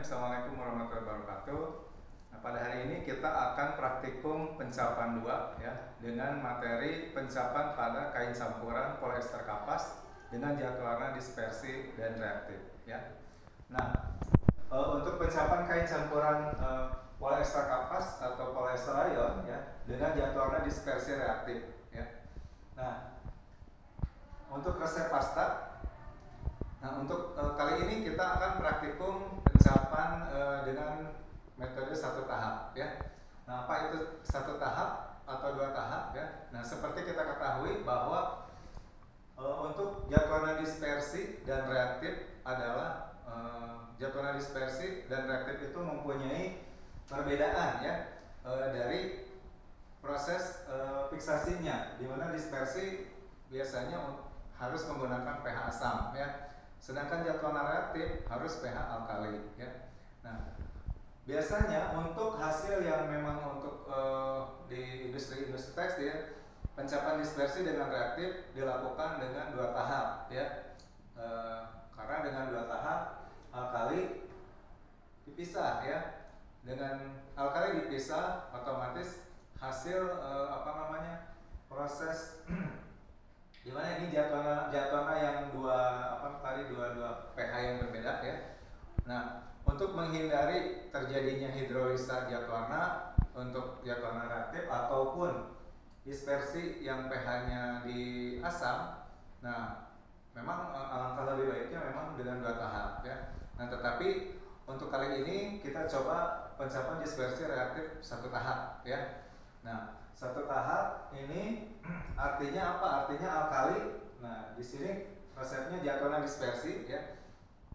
Assalamualaikum warahmatullahi wabarakatuh. Nah, pada hari ini kita akan praktikum pencapan 2 ya, dengan materi pencapan pada kain campuran polyester kapas dengan zat warna dispersi dan reaktif ya. Nah, untuk pencapan kain campuran polyester kapas atau polyester rayon ya dengan zat warna dispersi reaktif ya. Nah, untuk resep pasta. Nah, untuk kali ini kita akan praktikum pencapan dengan metode satu tahap ya. Nah, apa itu satu tahap atau 2 tahap ya? Nah, seperti kita ketahui bahwa untuk zat warna dispersi dan reaktif adalah zat warna dispersi dan reaktif itu mempunyai perbedaan ya dari proses fiksasinya, di mana dispersi biasanya harus menggunakan pH asam ya. Sedangkan zat warna reaktif harus pH alkali ya. Nah, biasanya untuk hasil yang memang untuk di industri tekstil, pencapan dispersi dengan reaktif dilakukan dengan 2 tahap ya. Karena dengan 2 tahap alkali dipisah ya. Dengan alkali dipisah, otomatis hasil proses dimana ini zat warna yang dua pH yang berbeda ya. Nah, untuk menghindari terjadinya hidrolisa zat warna untuk zat warna reaktif ataupun dispersi yang pH-nya di asam, nah memang alangkah lebih baiknya memang dengan 2 tahap ya. Nah, tetapi untuk kali ini kita coba pencapan dispersi reaktif 1 tahap ya. Nah, 1 tahap ini artinya apa? Artinya alkali. Nah, di sini resepnya zat warna dispersi ya.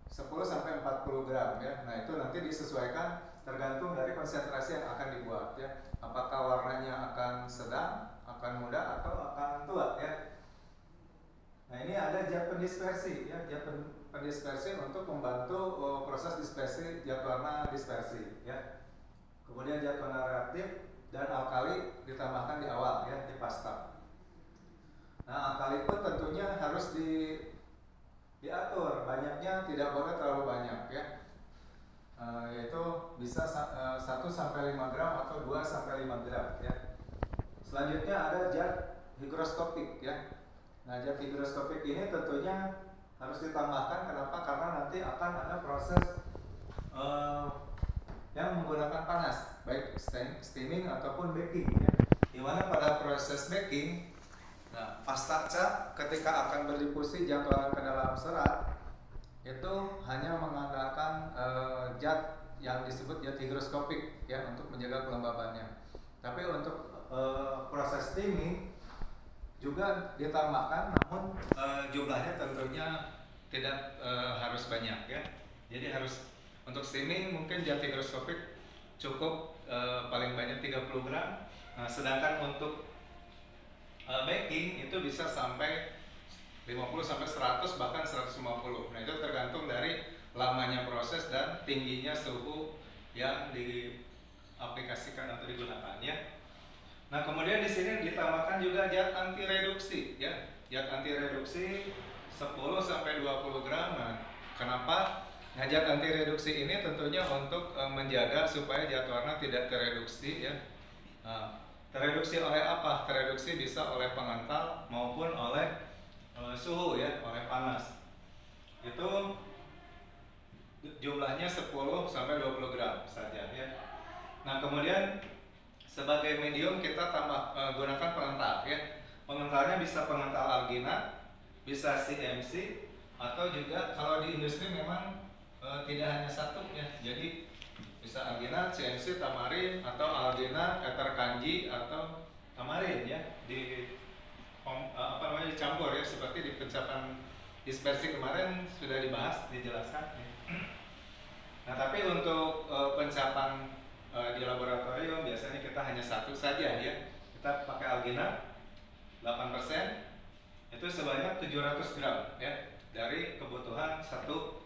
10 sampai 40 gram ya. Nah, itu nanti disesuaikan tergantung dari konsentrasi yang akan dibuat ya. Apakah warnanya akan sedang, akan muda atau akan tua ya. Nah, ini ada zat pendispersi ya. Zat pendispersi untuk membantu proses dispersi zat warna dispersi ya. Kemudian zat warna reaktif dan alkali ditambahkan di awal ya, di pasta. Nah, alkali pun tentunya harus diatur banyaknya, tidak boleh terlalu banyak ya. Yaitu bisa 1 sampai 5 gram atau 2 sampai 5 gram ya. Selanjutnya ada zat higroskopik ya. Nah, zat higroskopik ini tentunya harus ditambahkan. Kenapa? Karena nanti akan ada proses yang menggunakan panas, baik steaming ataupun baking ya. Di mana pada proses baking, nah pasta cat ketika akan berdifusi zat warna ke dalam serat itu hanya mengandalkan zat yang disebut zat higroskopik ya untuk menjaga kelembabannya. Tapi untuk proses steaming juga ditambahkan, namun jumlahnya tentunya tidak harus banyak ya. Jadi harus untuk steaming mungkin zat higroskopik cukup paling banyak 30 gram. Nah, sedangkan untuk baking itu bisa sampai 50 sampai 100 bahkan 150. Nah, itu tergantung dari lamanya proses dan tingginya suhu yang diaplikasikan atau digunakan ya. Nah, kemudian di sini ditambahkan juga zat anti reduksi ya. Zat anti reduksi 10 sampai 20 gram. Nah, kenapa? Nah, zat anti reduksi ini tentunya untuk menjaga supaya zat warna tidak tereduksi ya. Tereduksi oleh apa? Tereduksi bisa oleh pengental maupun oleh suhu ya, oleh panas. Itu jumlahnya 10 sampai 20 gram saja ya. Nah, kemudian sebagai medium kita gunakan pengental ya. Pengentalnya bisa pengental alginat, bisa CMC, atau juga kalau di industri memang tidak hanya satu ya, jadi bisa alginat, CNC, tamarin, atau alginat, ether kanji, atau tamarin ya, dicampur ya, seperti di pencapan dispersi kemarin sudah dibahas, dijelaskan ya. Nah, tapi untuk pencapan di laboratorium biasanya kita hanya satu saja ya, kita pakai alginat 8%, itu sebanyak 700 gram ya, dari kebutuhan 1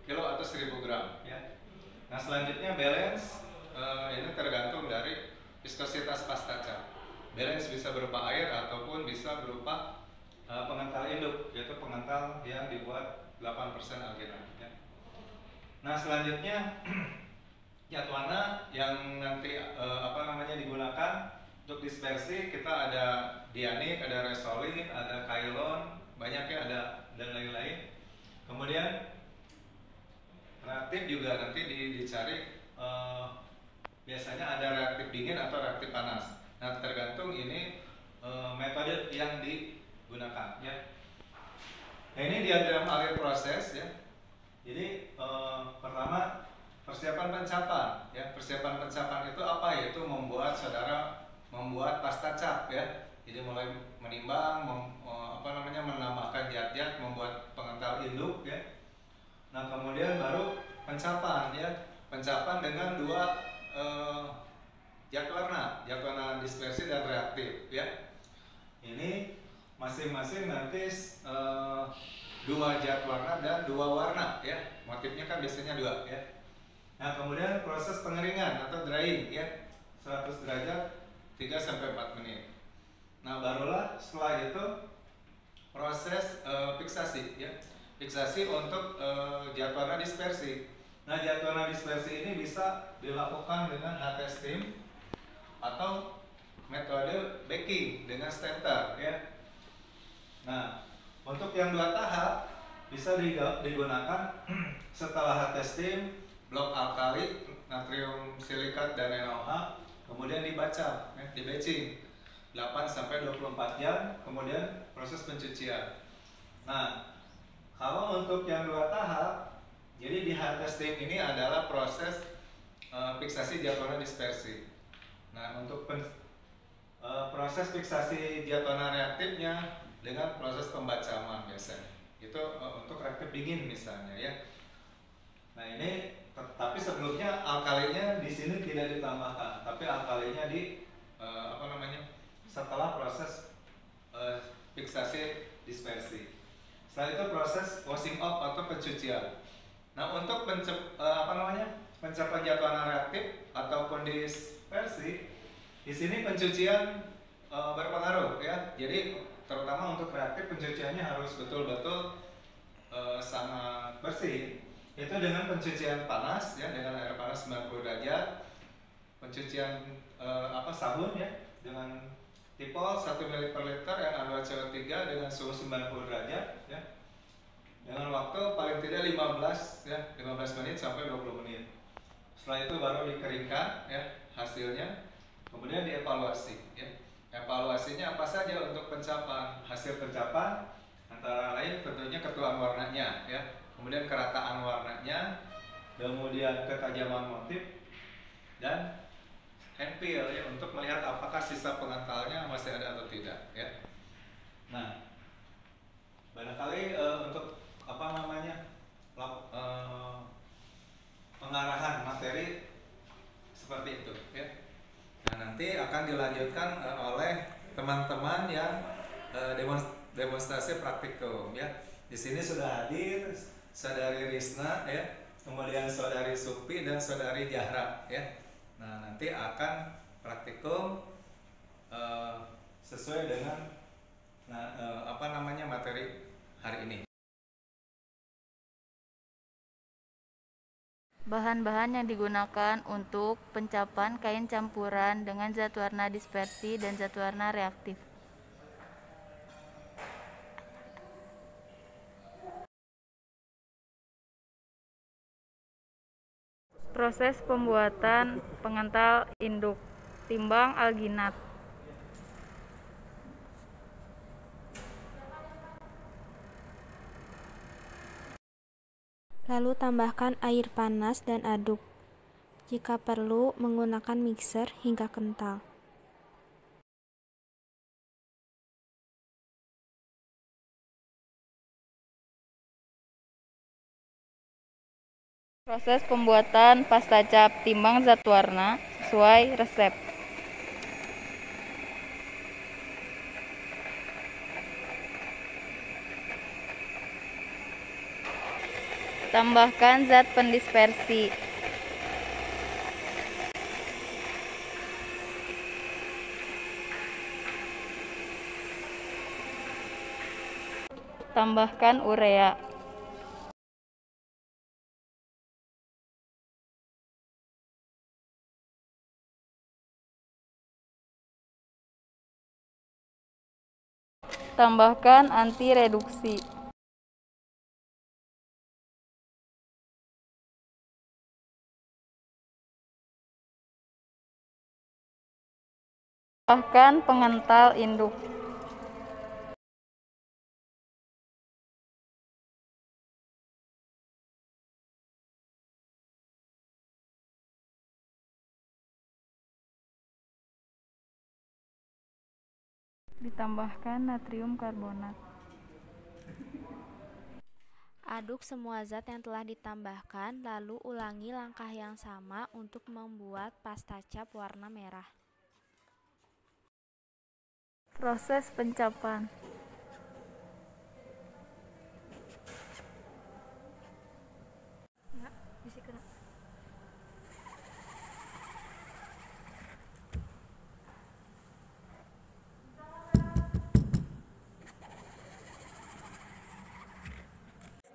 kilo atau 1000 gram ya. Nah, selanjutnya balance ini tergantung dari viskositas pasta cat. Balance bisa berupa air ataupun bisa berupa pengental induk, yaitu pengental yang dibuat 8% alginat ya. Nah, selanjutnya zat warna yang nanti digunakan untuk dispersi, kita ada dianik, ada resolin, ada kailon, banyak ya, ada dan lain-lain. Kemudian reaktif juga nanti dicari, biasanya ada reaktif dingin atau reaktif panas. Nah, tergantung ini metode yang digunakan ya. Nah, ini diagram akhir proses ya. Jadi pertama persiapan pencapan ya. Persiapan pencapan itu apa? Yaitu membuat pasta cap ya. Jadi mulai menimbang, menambahkan zat-zat, membuat pengental induk ya. Nah, kemudian baru pencapan ya. Pencapan dengan dua zat warna dispersi dan reaktif ya. Ini masing-masing nanti dua zat warna dan dua warna ya. Motifnya kan biasanya dua ya. Nah, kemudian proses pengeringan atau drying ya, 100 derajat 3-4 menit. Nah, barulah setelah itu proses fiksasi ya. Fiksasi untuk zat warna dispersi. Nah, zat warna dispersi ini bisa dilakukan dengan HT steam atau metode baking dengan stenter ya. Nah, untuk yang dua tahap bisa digunakan setelah HT steam, blok alkali, natrium silikat dan NaOH, kemudian dibaca, ya, di batching 8-24 jam, kemudian proses pencucian. Nah, kalau untuk yang dua tahap, jadi di HT steam ini adalah proses fiksasi zat warna dispersi. Nah, untuk proses fiksasi zat warna reaktifnya dengan proses pembacaman biasanya. Itu untuk reaktif dingin misalnya ya. Nah, ini tapi sebelumnya alkalinya di sini tidak ditambahkan, tapi alkalinya setelah proses fiksasi dispersi. Setelah itu proses washing off atau pencucian. Nah, untuk pencapan zat warna reaktif ataupun dispersi, di sini pencucian berpengaruh ya. Jadi terutama untuk reaktif pencuciannya harus betul-betul sangat bersih. Itu dengan pencucian panas ya, dengan air panas 90 derajat. Pencucian sabun ya dengan tipol 1 ml per liter yang N2CO3 dengan suhu 90 derajat ya. Dengan waktu paling tidak 15 menit sampai 20 menit. Setelah itu baru dikeringkan ya hasilnya. Kemudian dievaluasi ya. Evaluasinya apa saja untuk pencapan? Hasil pencapan antara lain tentunya ketuaan warnanya ya. Kemudian kerataan warnanya, kemudian ketajaman motif dan hand feel ya, untuk melihat apakah sisa pengentalnya masih ada atau tidak ya. Nah, barangkali untuk pengarahan materi seperti itu ya. Nah, nanti akan dilanjutkan oleh teman-teman yang demonstrasi praktikum ya. Di sini sudah hadir Saudari Risna ya, kemudian Saudari Supi dan Saudari Jahra ya. Nah, nanti akan praktikum sesuai dengan materi hari ini. Bahan-bahan yang digunakan untuk pencapan kain campuran dengan zat warna dispersi dan zat warna reaktif. Proses pembuatan pengental induk, timbang alginat. Lalu tambahkan air panas dan aduk. Jika perlu, menggunakan mixer hingga kental. Proses pembuatan pasta cap timbang zat warna sesuai resep. Tambahkan zat pendispersi. Tambahkan urea. Tambahkan anti reduksi. Tambahkan pengental induk. Ditambahkan natrium karbonat. Aduk semua zat yang telah ditambahkan, lalu ulangi langkah yang sama untuk membuat pasta cap warna merah. Proses pencapan.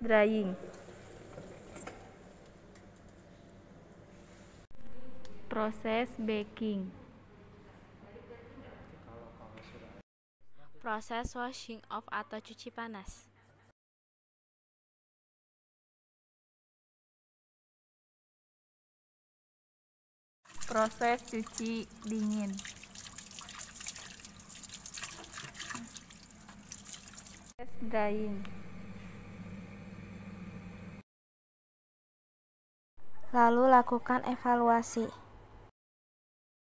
Drying. Proses baking. Proses washing off atau cuci panas. Proses cuci dingin. Proses drying. Lalu lakukan evaluasi.